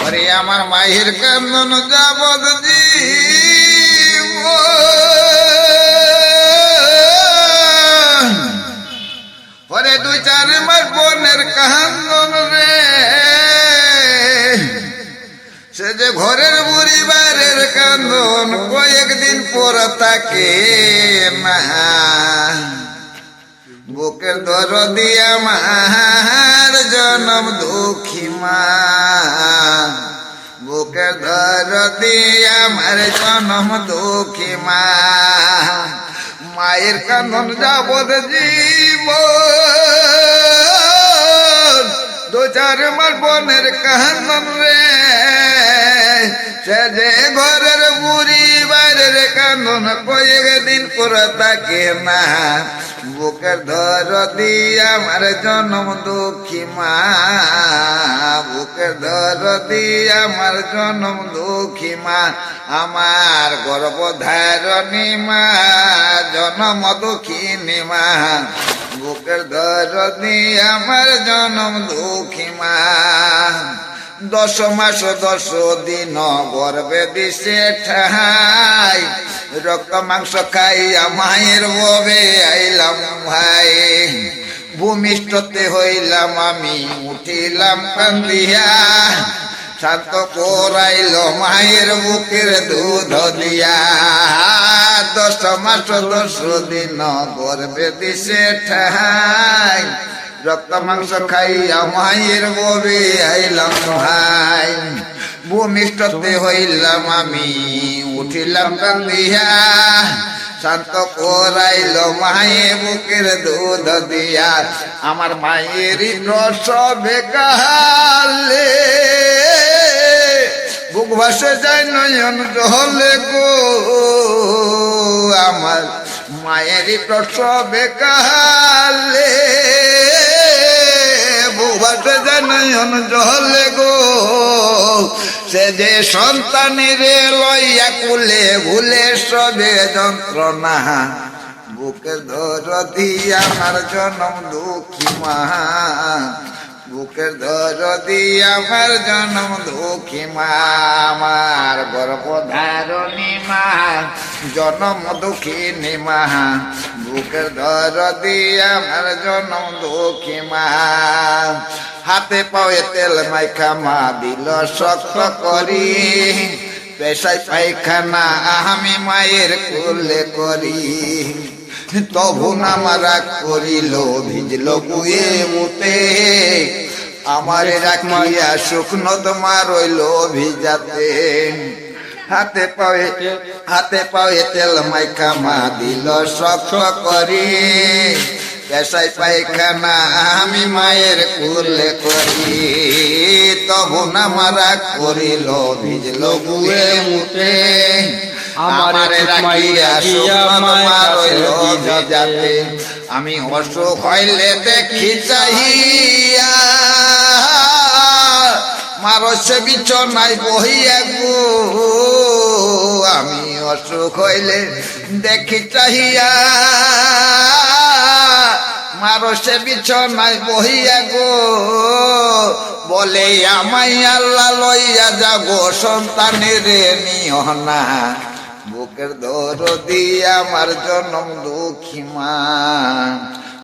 ওরে আমার মায়ের কান্দন যাবদ ওরে 2-4 মাস বোনের কান্দন রে সে যে ঘরের বুড়ি বাইরের কান্দন কয়েকদিন পর তাকে না বুকের দরদি আমার জনম দুঃখী মা বুকের দরদি আমার জনম দুঃখী মা মায়ের কান্দন যাবদ জীবন 2-4 মাস বোনের কান্দন রে সে যে ঘরের বুড়ি বাইরের কান্দন কয়েকদিন পর তাকে না বুকের দরদি আমার জনম দুঃখী মা বুকের দরদি আমার জনম দুঃখী মা আমার গর্ভধারণী মা জনম দুঃখিনী মা বুকের দরদি আমার জনম দুঃখী মা 10 মাস 10 দিন গর্ভে দিছে ঠাই রক্ত মাংস খাইয়া মায়ের ববে আইলাম ভাই ভূমিষ্ঠতে হইলাম আমি উঠিলাম কান্দিয়া শান্ত করাইল মায়ের বুকের দুধ দিয়া 10 মাস 10 দিন গর্ভে দিছে ঠাই রক্ত মাংস খাইয়া মায়ের ববে আইলাম ভাই ভূমিষ্ঠতে হইলাম আমি উঠিলাম কান্দিয়া শান্ত করাইল মায়ে বুকের দুধ দিয়া আমার মায়েরই প্রসবে কালে বুক ভাসে যায় নয়ন জলে গো আমার মায়েরই প্রসবে কালে বুক ভাসে যায় নয়ন জলে গো সে যে সন্তানের লইয়া কুলে ভুলে সবে যন্ত্রণা বুকের দরদি আমার জনম দুঃখী মা বুকের দরদি আমার জনম দুঃখী মা আমার গর্ভধারণী মা জনম দুঃখিনী মা বুকের দরদি আমার জনম দুঃখী মা হাতে পায়ে তেল মাইখা মা দিল শক্ত করি পেশায় পায়খানা আমি মায়ের কোলে করি তবু না মারা করিল ভিজল বুয়ে মুতে আমার রাখিয়া শুকনো তোমার রইল ভিজাতে হাতে পায়ে তেল মাইখা মা দিল শক্ত করি পেশায় পায়খানা আমি মায়ের কোলে করি তবু না মারা করিল ভিজল বুয়ে মুতে আমার রাখিয়া শুকনো তোমার রইল ভিজাতে আমি অসুখ হইলে দেখি চাহিয়া মারছে বিছনায় বহিয়া গো আমি অসুখ হইলে দেখি চাহিয়া মারছে বিছনায় বহিয়া গো বলে আমায় আল্লাহ লইয়া যাবো সন্তানের নিও না বুকের দরদি আমার জনম দুঃখী মা।